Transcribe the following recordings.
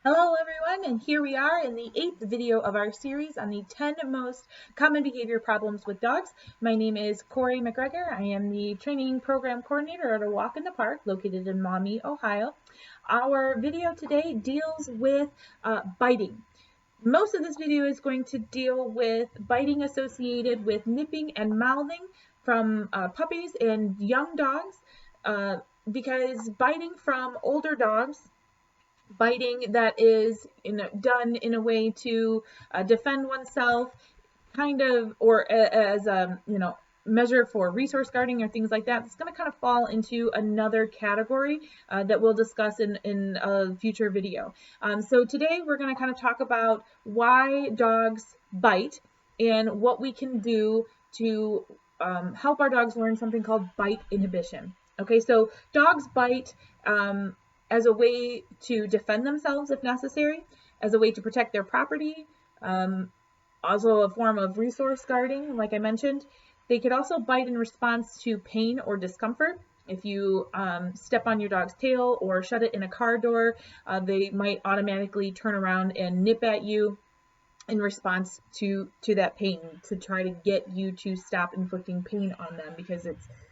Hello everyone, and here we are in the 8th video of our series on the 10 most common behavior problems with dogs. My name is Cori MacGregor. I am the training program coordinator at A Walk in the Park located in Maumee, Ohio. Our video today deals with biting. Most of this video is going to deal with biting associated with nipping and mouthing from puppies and young dogs because biting from older dogs, biting that is done in a way to defend oneself, kind of, or as a measure for resource guarding or things like that, it's going to kind of fall into another category that we'll discuss in a future video. So today we're going to kind of talk about why dogs bite and what we can do to help our dogs learn something called bite inhibition. Okay, so dogs bite as a way to defend themselves if necessary, as a way to protect their property, also a form of resource guarding, like I mentioned. They could also bite in response to pain or discomfort. If you step on your dog's tail or shut it in a car door, they might automatically turn around and nip at you in response to that pain, to try to get you to stop inflicting pain on them, because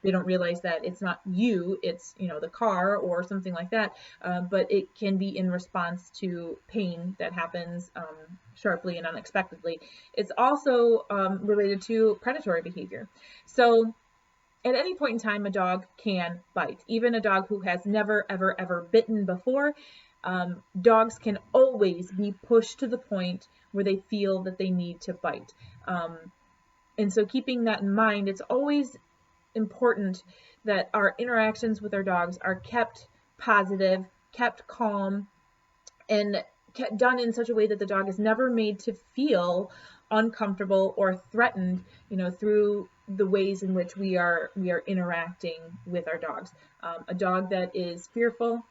they don't realize that it's not you, it's the car or something like that, but it can be in response to pain that happens sharply and unexpectedly. It's also related to predatory behavior. So at any point in time, a dog can bite. Even a dog who has never, ever bitten before, dogs can always be pushed to the point where they feel that they need to bite. And so keeping that in mind, it's always important that our interactions with our dogs are kept positive, kept calm, and done in such a way that the dog is never made to feel uncomfortable or threatened, through the ways in which we are interacting with our dogs. A dog that is fearful,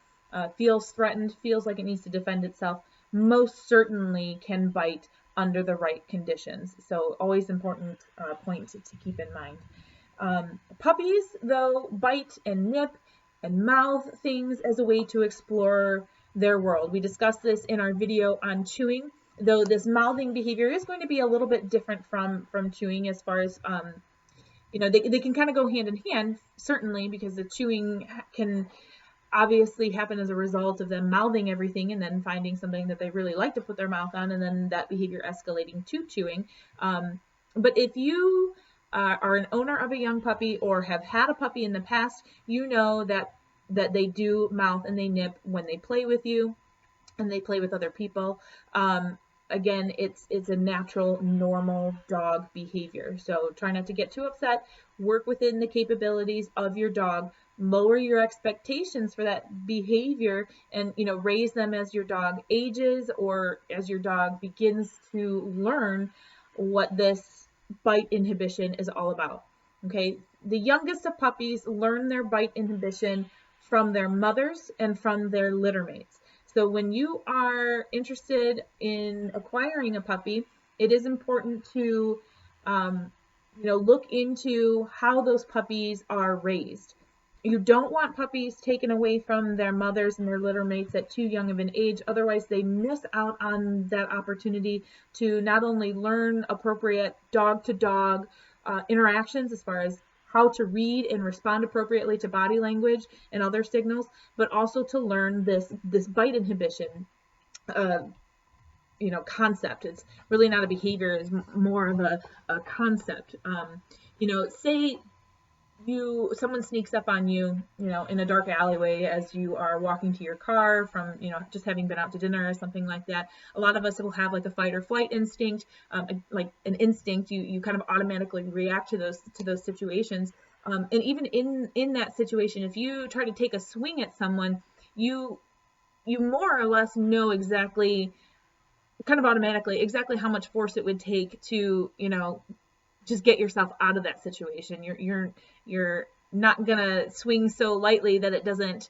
feels threatened, feels like it needs to defend itself, most certainly can bite under the right conditions. So always important point to keep in mind. Puppies, though, bite and nip and mouth things as a way to explore their world. We discussed this in our video on chewing, though this mouthing behavior is going to be a little bit different from chewing, as far as they can kind of go hand in hand, certainly, because the chewing can obviously happen as a result of them mouthing everything and then finding something that they really like to put their mouth on, and then that behavior escalating to chewing. But if you are an owner of a young puppy or have had a puppy in the past, you know that they do mouth and they nip when they play with you and they play with other people. Again, it's a natural, normal dog behavior. So try not to get too upset. Work within the capabilities of your dog. Lower your expectations for that behavior, and raise them as your dog ages or as your dog begins to learn what this bite inhibition is all about. Okay, the youngest of puppies learn their bite inhibition from their mothers and from their litter mates. So when you are interested in acquiring a puppy, it is important to look into how those puppies are raised. You don't want puppies taken away from their mothers and their litter mates at too young of an age. Otherwise, they miss out on that opportunity to not only learn appropriate dog-to-dog interactions, as far as how to read and respond appropriately to body language and other signals, but also to learn this bite inhibition concept. It's really not a behavior, it's more of a concept. Say someone sneaks up on you, in a dark alleyway as you are walking to your car from, just having been out to dinner or something like that. A lot of us will have like a fight or flight instinct, like an instinct. You kind of automatically react to those situations. And even in that situation, if you try to take a swing at someone, you more or less know exactly, kind of automatically, exactly how much force it would take to, just get yourself out of that situation. You're not gonna swing so lightly that it doesn't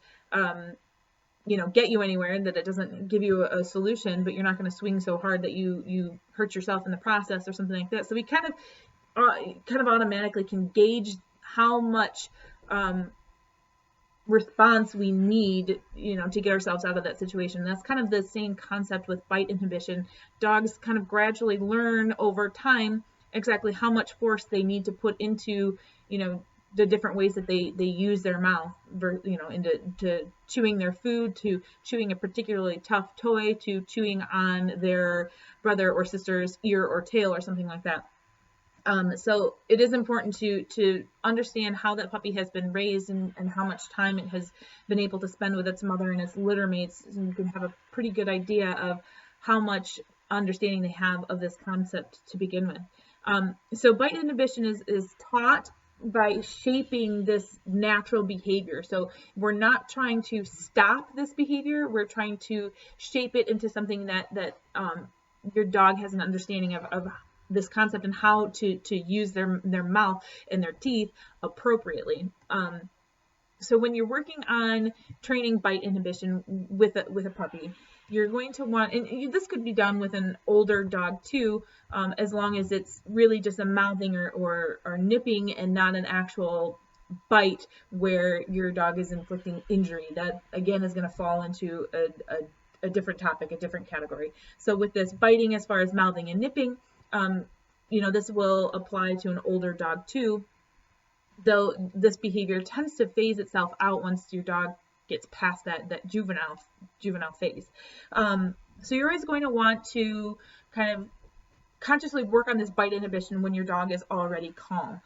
get you anywhere, that it doesn't give you a solution, but you're not gonna swing so hard that you hurt yourself in the process or something like that. So we kind of automatically can gauge how much response we need, to get ourselves out of that situation. That's kind of the same concept with bite inhibition. Dogs kind of gradually learn over time exactly how much force they need to put into, the different ways that they use their mouth, into chewing their food, to chewing a particularly tough toy, to chewing on their brother or sister's ear or tail or something like that. So it is important to understand how that puppy has been raised and how much time it has been able to spend with its mother and its litter mates, and you can have a pretty good idea of how much understanding they have of this concept to begin with. So bite inhibition is taught by shaping this natural behavior. So we're not trying to stop this behavior, we're trying to shape it into something that your dog has an understanding of this concept and how to use their mouth and their teeth appropriately. So when you're working on training bite inhibition with a puppy, you're going to want, and this could be done with an older dog too, as long as it's really just a mouthing or nipping and not an actual bite where your dog is inflicting injury. That again is going to fall into a different topic, a different category. So with this biting, as far as mouthing and nipping, this will apply to an older dog too, though this behavior tends to phase itself out once your dog gets past that juvenile phase. So you're always going to want to kind of consciously work on this bite inhibition when your dog is already calm.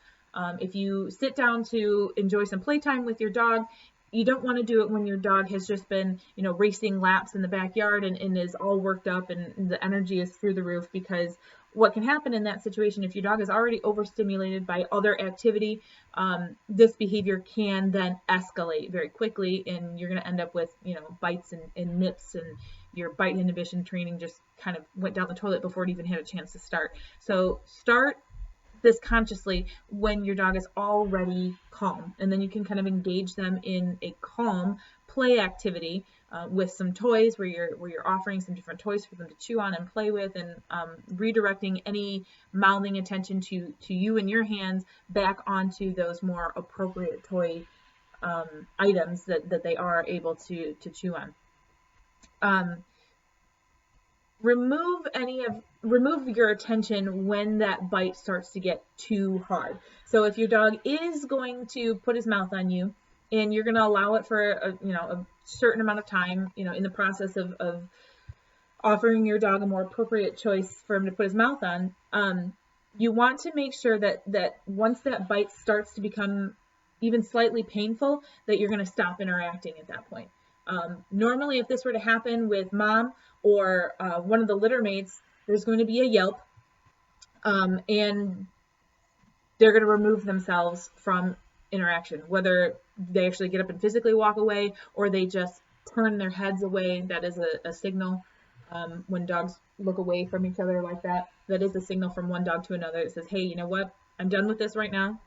If you sit down to enjoy some playtime with your dog, you don't want to do it when your dog has just been, racing laps in the backyard and is all worked up and the energy is through the roof, because what can happen in that situation, if your dog is already overstimulated by other activity, this behavior can then escalate very quickly, and you're going to end up with, bites and nips, and your bite inhibition training just kind of went down the toilet before it even had a chance to start. So start this consciously when your dog is already calm, and then you can kind of engage them in a calm play activity with some toys where you're offering some different toys for them to chew on and play with, and redirecting any mouthing attention to you and your hands back onto those more appropriate toy items that they are able to chew on. Remove your attention when that bite starts to get too hard. So if your dog is going to put his mouth on you and you're going to allow it for a certain amount of time, in the process of offering your dog a more appropriate choice for him to put his mouth on, you want to make sure that once that bite starts to become even slightly painful, that you're going to stop interacting at that point. Normally, if this were to happen with mom or one of the litter mates, there's going to be a yelp, and they're going to remove themselves from interaction, whether they actually get up and physically walk away or they just turn their heads away. That is a signal. When dogs look away from each other like that, that is a signal from one dog to another. It says, hey, you know what? I'm done with this right now.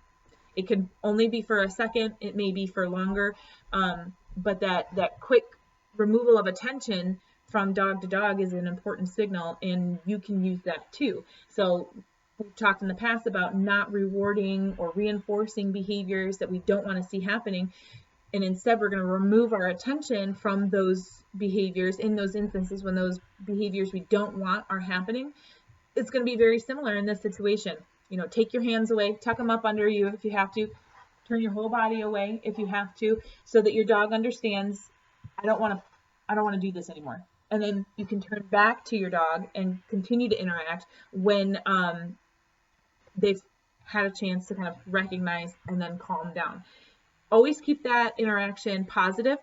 It could only be for a second. It may be for longer. But that quick removal of attention from dog to dog is an important signal, and you can use that too. So we've talked in the past about not rewarding or reinforcing behaviors that we don't want to see happening, and instead we're going to remove our attention from those behaviors in those instances when those behaviors we don't want are happening. It's going to be very similar in this situation. Take your hands away, tuck them up under you if you have to, turn your whole body away if you have to, so that your dog understands, I don't want to do this anymore. And then you can turn back to your dog and continue to interact when they've had a chance to kind of recognize and then calm down. Always keep that interaction positive.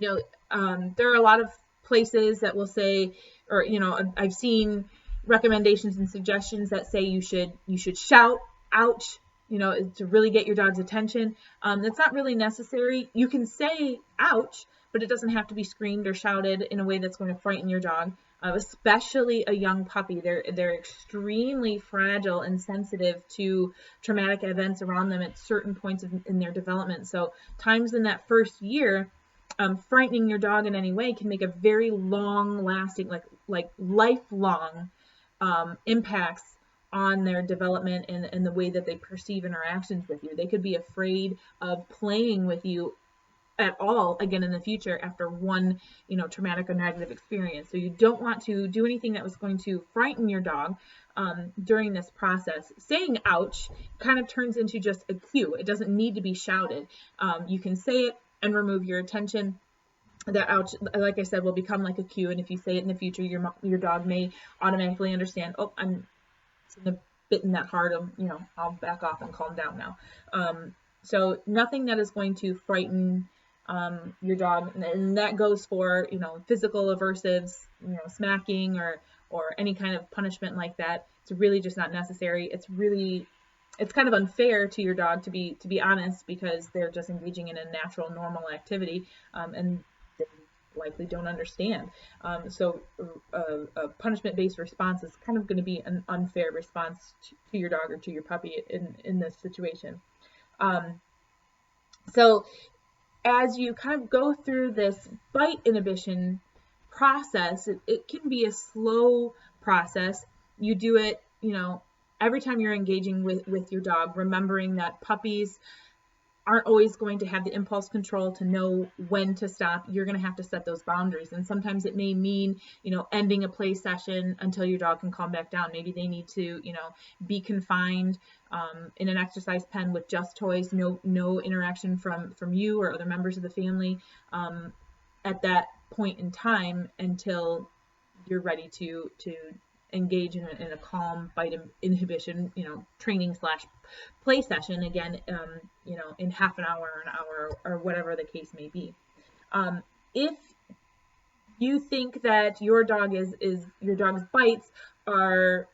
There are a lot of places that will say, or I've seen recommendations and suggestions that say you should shout, ouch, to really get your dog's attention. That's not really necessary. You can say ouch, but it doesn't have to be screamed or shouted in a way that's going to frighten your dog, especially a young puppy. They're extremely fragile and sensitive to traumatic events around them at certain points in their development. So times in that first year, frightening your dog in any way can make a very long-lasting, like lifelong impacts on their development and the way that they perceive interactions with you. They could be afraid of playing with you at all again in the future after one, traumatic or negative experience. So you don't want to do anything that was going to frighten your dog during this process. Saying ouch kind of turns into just a cue. It doesn't need to be shouted. You can say it and remove your attention. That ouch, like I said, will become like a cue, and if you say it in the future, your dog may automatically understand, oh, I'm bitten that hard, I'll back off and calm down now. So nothing that is going to frighten your dog, and that goes for physical aversives, smacking or any kind of punishment like that. It's really just not necessary. It's kind of unfair to your dog, to be honest, because they're just engaging in a natural, normal activity, and they likely don't understand. So a punishment-based response is kind of going to be an unfair response to your dog or to your puppy in this situation. So as you kind of go through this bite inhibition process, it can be a slow process. You do it, every time you're engaging with your dog, remembering that puppies aren't always going to have the impulse control to know when to stop. You're going to have to set those boundaries. And sometimes it may mean, ending a play session until your dog can calm back down. Maybe they need to, be confined in an exercise pen with just toys, no interaction from you or other members of the family at that point in time until you're ready to engage in a calm bite inhibition, training / play session again, in half an hour or whatever the case may be. If you think that your dog's bites are,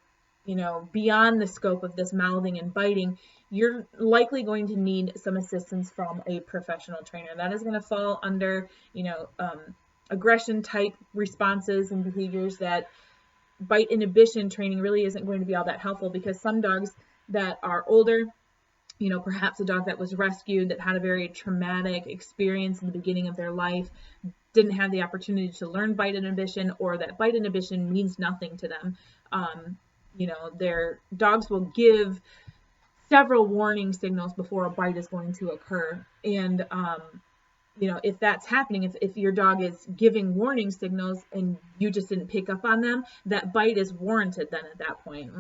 beyond the scope of this mouthing and biting, you're likely going to need some assistance from a professional trainer. That is going to fall under, aggression type responses and behaviors that bite inhibition training really isn't going to be all that helpful, because some dogs that are older, perhaps a dog that was rescued that had a very traumatic experience in the beginning of their life, didn't have the opportunity to learn bite inhibition, or that bite inhibition means nothing to them. Their dogs will give several warning signals before a bite is going to occur. And if that's happening, if your dog is giving warning signals and you just didn't pick up on them, that bite is warranted then at that point.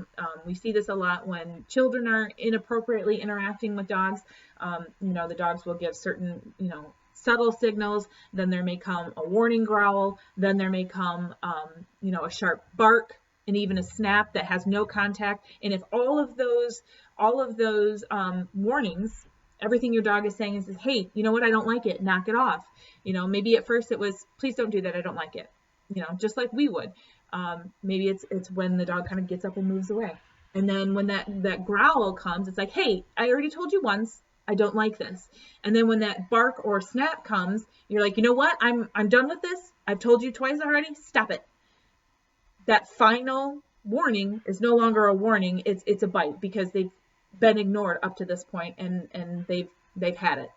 We see this a lot when children are inappropriately interacting with dogs. The dogs will give certain, subtle signals, then there may come a warning growl, then there may come, a sharp bark, and even a snap that has no contact. And if all of those warnings, everything your dog is saying is, hey, you know what? I don't like it. Knock it off. Maybe at first it was, please don't do that. I don't like it. Just like we would. Maybe it's when the dog kind of gets up and moves away. And then when that growl comes, it's like, hey, I already told you once, I don't like this. And then when that bark or snap comes, you're like, you know what? I'm done with this. I've told you twice already. Stop it. That final warning is no longer a warning. It's a bite, because they've been ignored up to this point, and they've had it.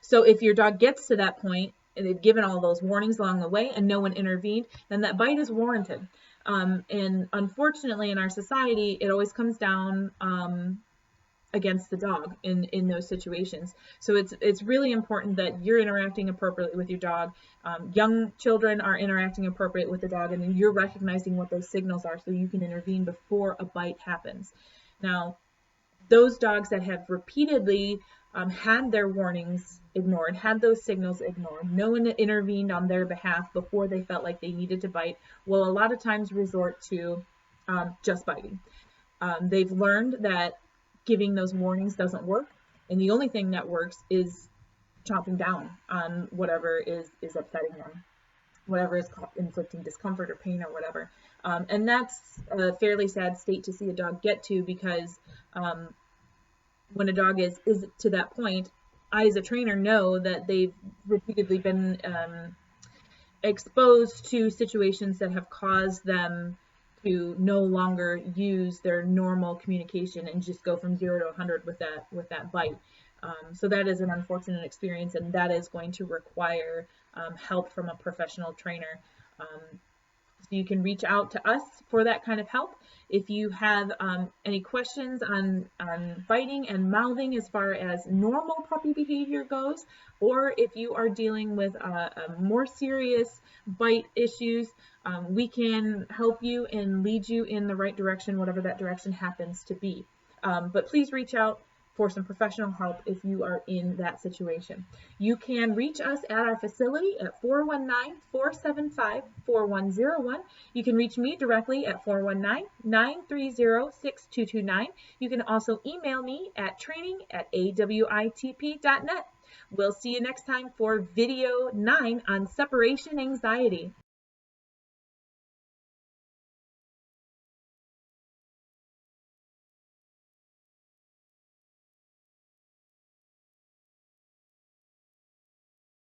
So if your dog gets to that point and they've given all those warnings along the way and no one intervened, then that bite is warranted. And unfortunately in our society, it always comes down against the dog in those situations. So it's really important that you're interacting appropriately with your dog. Young children are interacting appropriately with the dog, and you're recognizing what those signals are so you can intervene before a bite happens. Now, those dogs that have repeatedly had their warnings ignored, had those signals ignored, no one intervened on their behalf before they felt like they needed to bite, will a lot of times resort to just biting. They've learned that giving those warnings doesn't work, and the only thing that works is chomping down on whatever is upsetting them, whatever is inflicting discomfort or pain or whatever. And that's a fairly sad state to see a dog get to, because when a dog is to that point, I as a trainer know that they've repeatedly been exposed to situations that have caused them to no longer use their normal communication and just go from 0 to 100 with that bite. So that is an unfortunate experience, and that is going to require help from a professional trainer. So So you can reach out to us for that kind of help. If you have any questions on biting and mouthing as far as normal puppy behavior goes, or if you are dealing with a more serious bite issues, we can help you and lead you in the right direction, whatever that direction happens to be. But please reach out for some professional help if you are in that situation. You can reach us at our facility at 419-475-4101. You can reach me directly at 419-930-6229. You can also email me at training@awitp.net. We'll see you next time for video 9 on separation anxiety.